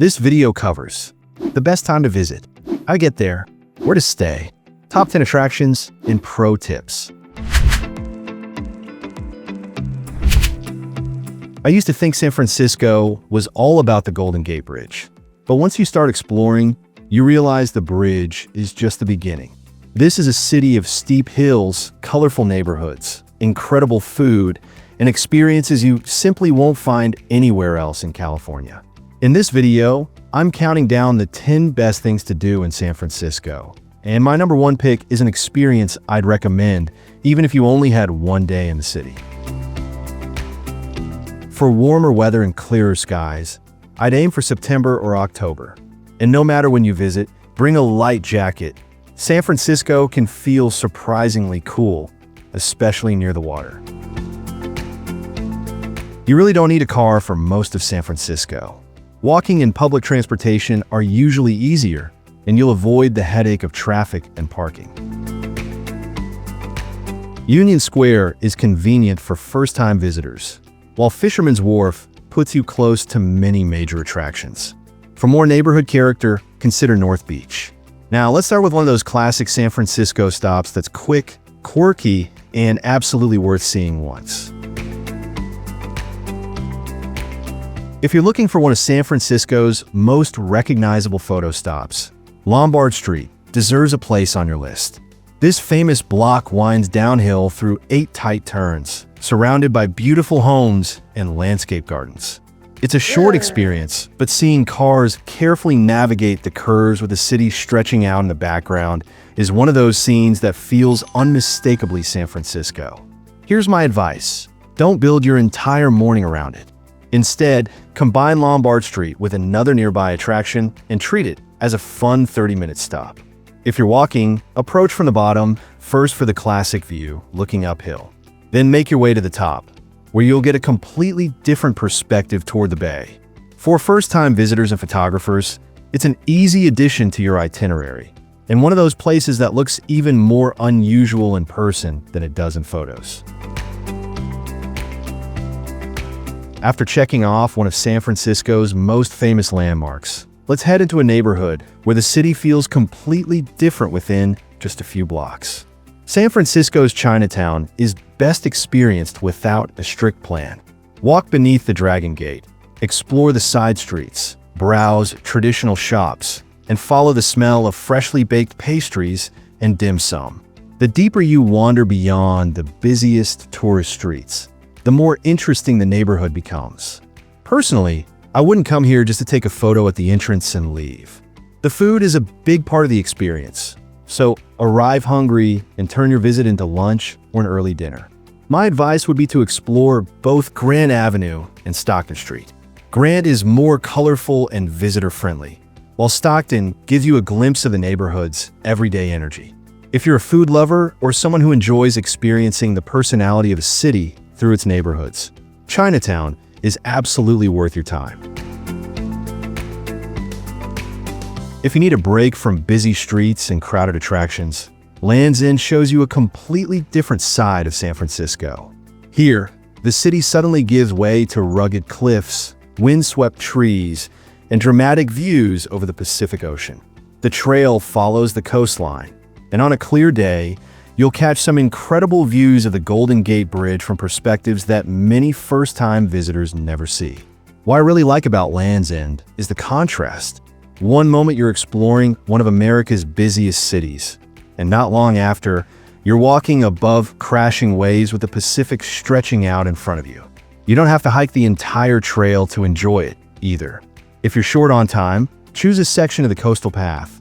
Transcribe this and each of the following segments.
This video covers the best time to visit, how to get there, where to stay, top 10 attractions, and pro tips. I used to think San Francisco was all about the Golden Gate Bridge, but once you start exploring, you realize the bridge is just the beginning. This is a city of steep hills, colorful neighborhoods, incredible food, and experiences you simply won't find anywhere else in California. In this video, I'm counting down the 10 best things to do in San Francisco. And my number one pick is an experience I'd recommend, even if you only had one day in the city. For warmer weather and clearer skies, I'd aim for September or October. And no matter when you visit, bring a light jacket. San Francisco can feel surprisingly cool, especially near the water. You really don't need a car for most of San Francisco. Walking and public transportation are usually easier, and you'll avoid the headache of traffic and parking. Union Square is convenient for first-time visitors, while Fisherman's Wharf puts you close to many major attractions. For more neighborhood character, consider North Beach. Now, let's start with one of those classic San Francisco stops that's quick, quirky, and absolutely worth seeing once. If you're looking for one of San Francisco's most recognizable photo stops, Lombard Street deserves a place on your list. This famous block winds downhill through 8 tight turns, surrounded by beautiful homes and landscape gardens. It's a short experience, but seeing cars carefully navigate the curves with the city stretching out in the background is one of those scenes that feels unmistakably San Francisco. Here's my advice: don't build your entire morning around it. Instead, combine Lombard Street with another nearby attraction and treat it as a fun 30-minute stop. If you're walking, approach from the bottom, first for the classic view, looking uphill. Then make your way to the top, where you'll get a completely different perspective toward the bay. For first-time visitors and photographers, it's an easy addition to your itinerary, and one of those places that looks even more unusual in person than it does in photos. After checking off one of San Francisco's most famous landmarks, let's head into a neighborhood where the city feels completely different within just a few blocks. San Francisco's Chinatown is best experienced without a strict plan. Walk beneath the Dragon Gate, explore the side streets, browse traditional shops, and follow the smell of freshly baked pastries and dim sum. The deeper you wander beyond the busiest tourist streets, the more interesting the neighborhood becomes. Personally, I wouldn't come here just to take a photo at the entrance and leave. The food is a big part of the experience, so arrive hungry and turn your visit into lunch or an early dinner. My advice would be to explore both Grand Avenue and Stockton Street. Grand is more colorful and visitor-friendly, while Stockton gives you a glimpse of the neighborhood's everyday energy. If you're a food lover or someone who enjoys experiencing the personality of a city through its neighborhoods, Chinatown is absolutely worth your time. If you need a break from busy streets and crowded attractions, Land's End shows you a completely different side of San Francisco. Here, the city suddenly gives way to rugged cliffs, windswept trees, and dramatic views over the Pacific Ocean. The trail follows the coastline, and on a clear day, you'll catch some incredible views of the Golden Gate Bridge from perspectives that many first-time visitors never see. What I really like about Land's End is the contrast. One moment you're exploring one of America's busiest cities, and not long after, you're walking above crashing waves with the Pacific stretching out in front of you. You don't have to hike the entire trail to enjoy it, either. If you're short on time, choose a section of the coastal path,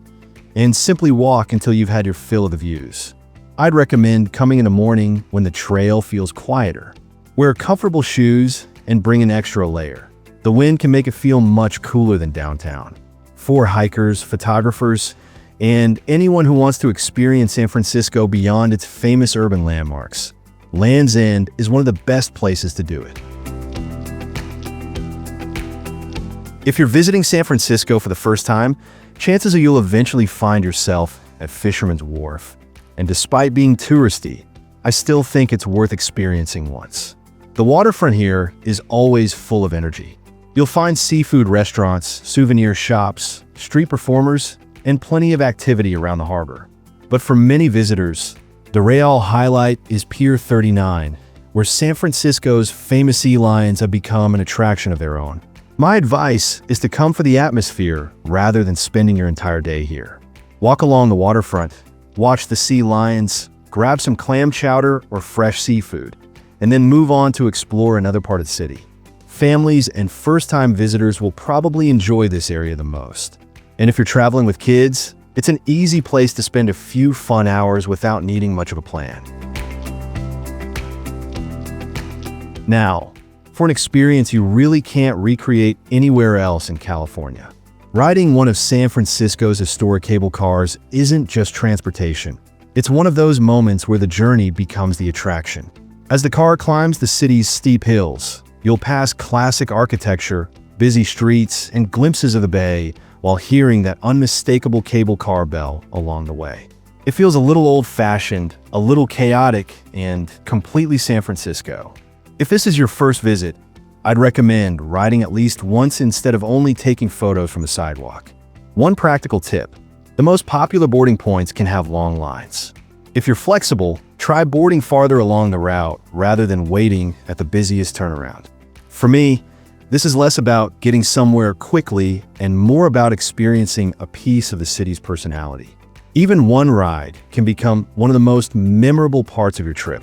and simply walk until you've had your fill of the views. I'd recommend coming in the morning when the trail feels quieter. Wear comfortable shoes and bring an extra layer. The wind can make it feel much cooler than downtown. For hikers, photographers, and anyone who wants to experience San Francisco beyond its famous urban landmarks, Land's End is one of the best places to do it. If you're visiting San Francisco for the first time, chances are you'll eventually find yourself at Fisherman's Wharf. And despite being touristy, I still think it's worth experiencing once. The waterfront here is always full of energy. You'll find seafood restaurants, souvenir shops, street performers, and plenty of activity around the harbor. But for many visitors, the real highlight is Pier 39, where San Francisco's famous sea lions have become an attraction of their own. My advice is to come for the atmosphere rather than spending your entire day here. Walk along the waterfront, watch the sea lions, grab some clam chowder or fresh seafood, and then move on to explore another part of the city. Families and first-time visitors will probably enjoy this area the most. And if you're traveling with kids, it's an easy place to spend a few fun hours without needing much of a plan. Now, for an experience you really can't recreate anywhere else in California. Riding one of San Francisco's historic cable cars isn't just transportation. It's one of those moments where the journey becomes the attraction. As the car climbs the city's steep hills, you'll pass classic architecture, busy streets, and glimpses of the bay while hearing that unmistakable cable car bell along the way. It feels a little old-fashioned, a little chaotic, and completely San Francisco. If this is your first visit, I'd recommend riding at least once instead of only taking photos from the sidewalk. One practical tip: the most popular boarding points can have long lines. If you're flexible, try boarding farther along the route rather than waiting at the busiest turnaround. For me, this is less about getting somewhere quickly and more about experiencing a piece of the city's personality. Even one ride can become one of the most memorable parts of your trip.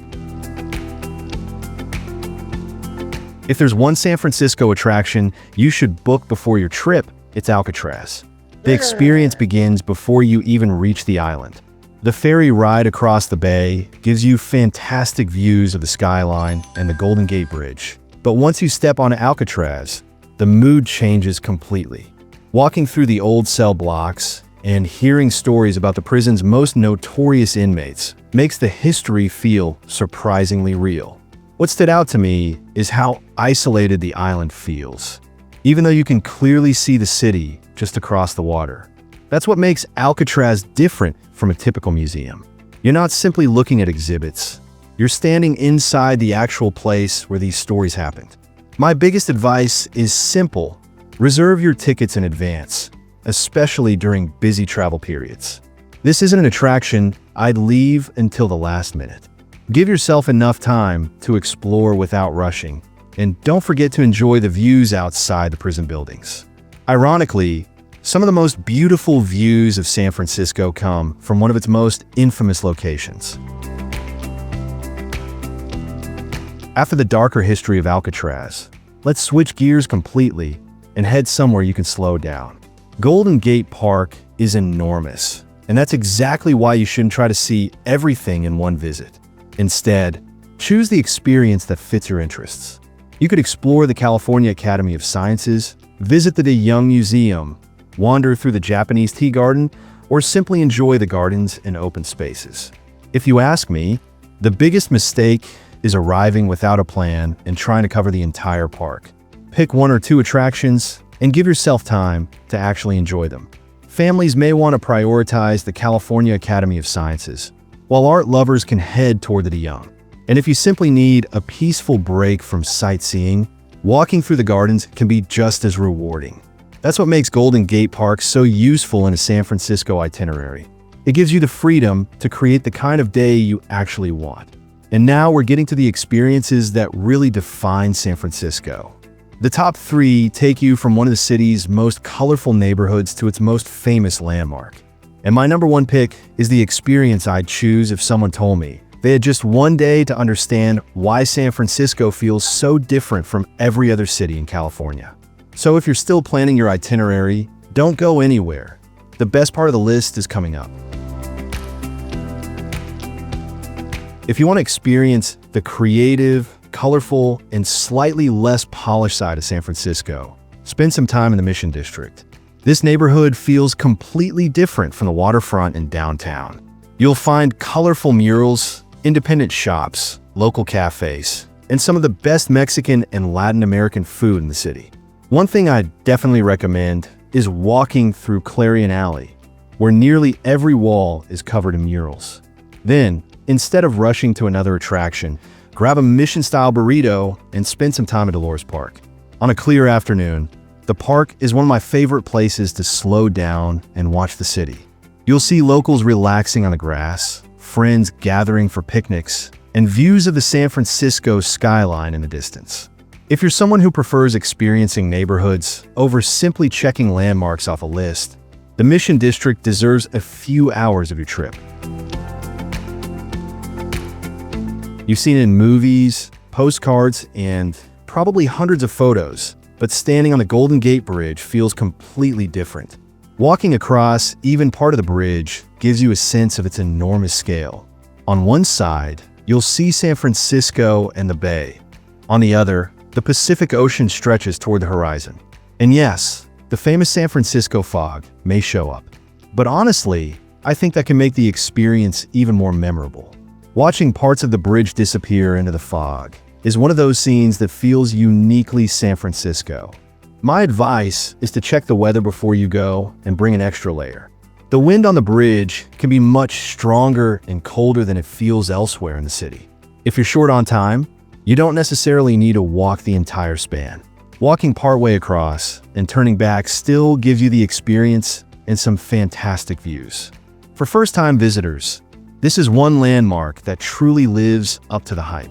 If there's one San Francisco attraction you should book before your trip, it's Alcatraz. The experience begins before you even reach the island. The ferry ride across the bay gives you fantastic views of the skyline and the Golden Gate Bridge. But once you step on Alcatraz, the mood changes completely. Walking through the old cell blocks and hearing stories about the prison's most notorious inmates makes the history feel surprisingly real. What stood out to me is how isolated the island feels, even though you can clearly see the city just across the water. That's what makes Alcatraz different from a typical museum. You're not simply looking at exhibits. You're standing inside the actual place where these stories happened. My biggest advice is simple: reserve your tickets in advance, especially during busy travel periods. This isn't an attraction I'd leave until the last minute. Give yourself enough time to explore without rushing, and don't forget to enjoy the views outside the prison buildings. Ironically, some of the most beautiful views of San Francisco come from one of its most infamous locations. After the darker history of Alcatraz, let's switch gears completely and head somewhere you can slow down. Golden Gate Park is enormous, and that's exactly why you shouldn't try to see everything in one visit. Instead, choose the experience that fits your interests. You could explore the California Academy of Sciences, visit the De Young Museum, wander through the Japanese tea garden, or simply enjoy the gardens and open spaces. If you ask me, the biggest mistake is arriving without a plan and trying to cover the entire park. Pick one or two attractions and give yourself time to actually enjoy them. Families may want to prioritize the California Academy of Sciences, while art lovers can head toward the De Young. And if you simply need a peaceful break from sightseeing, walking through the gardens can be just as rewarding. That's what makes Golden Gate Park so useful in a San Francisco itinerary. It gives you the freedom to create the kind of day you actually want. And now we're getting to the experiences that really define San Francisco. The top three take you from one of the city's most colorful neighborhoods to its most famous landmark. And my number one pick is the experience I'd choose if someone told me they had just one day to understand why San Francisco feels so different from every other city in California. So if you're still planning your itinerary, don't go anywhere. The best part of the list is coming up. If you want to experience the creative, colorful, and slightly less polished side of San Francisco, spend some time in the Mission District. This neighborhood feels completely different from the waterfront and downtown. You'll find colorful murals, independent shops, local cafes, and some of the best Mexican and Latin American food in the city. One thing I definitely recommend is walking through Clarion Alley, where nearly every wall is covered in murals. Then, instead of rushing to another attraction, grab a Mission-style burrito and spend some time at Dolores Park. On a clear afternoon, the park is one of my favorite places to slow down and watch the city. You'll see locals relaxing on the grass, friends gathering for picnics, and views of the San Francisco skyline in the distance. If you're someone who prefers experiencing neighborhoods over simply checking landmarks off a list, the Mission District deserves a few hours of your trip. You've seen it in movies, postcards, and probably hundreds of photos, but standing on the Golden Gate Bridge feels completely different. Walking across even part of the bridge gives you a sense of its enormous scale. On one side, you'll see San Francisco and the Bay. On the other, the Pacific Ocean stretches toward the horizon. And yes, the famous San Francisco fog may show up. But honestly, I think that can make the experience even more memorable. Watching parts of the bridge disappear into the fog is one of those scenes that feels uniquely San Francisco. My advice is to check the weather before you go and bring an extra layer. The wind on the bridge can be much stronger and colder than it feels elsewhere in the city. If you're short on time, you don't necessarily need to walk the entire span. Walking partway across and turning back still gives you the experience and some fantastic views. For first-time visitors, this is one landmark that truly lives up to the hype.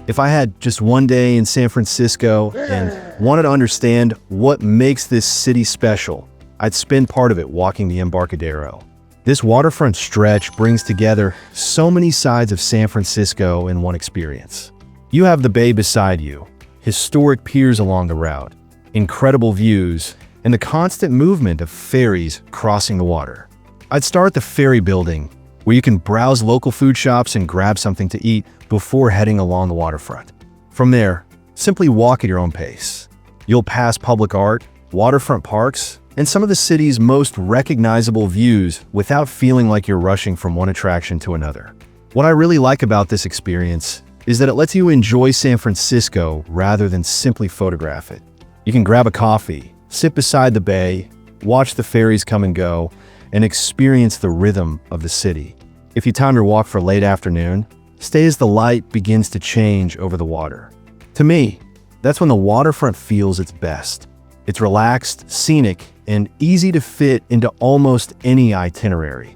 If I had just one day in San Francisco and wanted to understand what makes this city special, I'd spend part of it walking the Embarcadero. This waterfront stretch brings together so many sides of San Francisco in one experience. You have the bay beside you, historic piers along the route, incredible views, and the constant movement of ferries crossing the water. I'd start at the ferry building, where you can browse local food shops and grab something to eat before heading along the waterfront. From there, simply walk at your own pace. You'll pass public art, waterfront parks, and some of the city's most recognizable views without feeling like you're rushing from one attraction to another. What I really like about this experience is that it lets you enjoy San Francisco rather than simply photograph it. You can grab a coffee, sit beside the bay, watch the ferries come and go, and experience the rhythm of the city. If you time your walk for late afternoon, stay as the light begins to change over the water. To me, that's when the waterfront feels its best. It's relaxed, scenic, and easy to fit into almost any itinerary.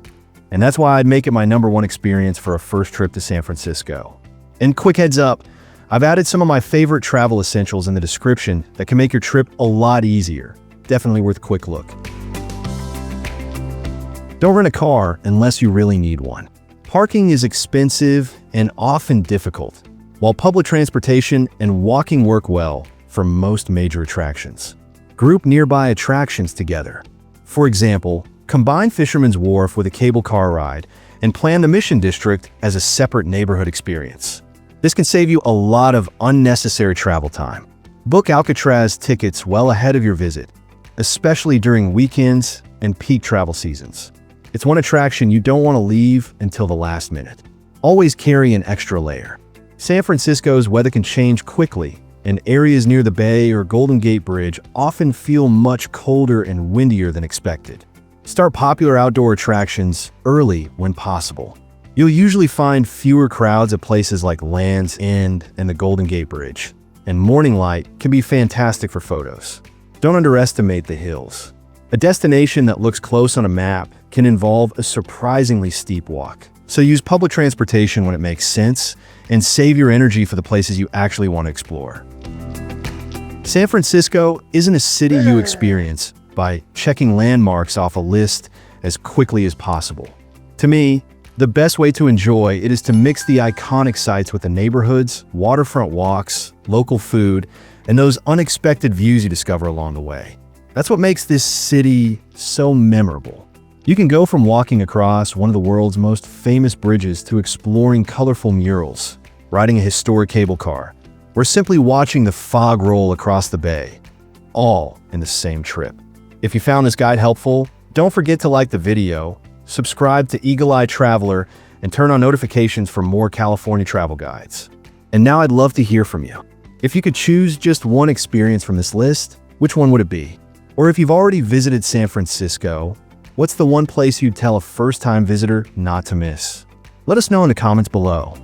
And that's why I'd make it my #1 experience for a first trip to San Francisco. And quick heads up, I've added some of my favorite travel essentials in the description that can make your trip a lot easier. Definitely worth a quick look. Don't rent a car unless you really need one. Parking is expensive and often difficult, while public transportation and walking work well for most major attractions. Group nearby attractions together. For example, combine Fisherman's Wharf with a cable car ride and plan the Mission District as a separate neighborhood experience. This can save you a lot of unnecessary travel time. Book Alcatraz tickets well ahead of your visit, especially during weekends and peak travel seasons. It's one attraction you don't want to leave until the last minute. Always carry an extra layer. San Francisco's weather can change quickly, and areas near the Bay or Golden Gate Bridge often feel much colder and windier than expected. Start popular outdoor attractions early when possible. You'll usually find fewer crowds at places like Land's End and the Golden Gate Bridge, and morning light can be fantastic for photos. Don't underestimate the hills. A destination that looks close on a map can involve a surprisingly steep walk. So use public transportation when it makes sense and save your energy for the places you actually want to explore. San Francisco isn't a city you experience by checking landmarks off a list as quickly as possible. To me, the best way to enjoy it is to mix the iconic sites with the neighborhoods, waterfront walks, local food, and those unexpected views you discover along the way. That's what makes this city so memorable. You can go from walking across one of the world's most famous bridges to exploring colorful murals, riding a historic cable car, or simply watching the fog roll across the bay, all in the same trip. If you found this guide helpful, don't forget to like the video, subscribe to Eagle Eye Traveler, and turn on notifications for more California travel guides. And now I'd love to hear from you. If you could choose just one experience from this list, which one would it be? Or if you've already visited San Francisco, what's the one place you'd tell a first-time visitor not to miss? Let us know in the comments below.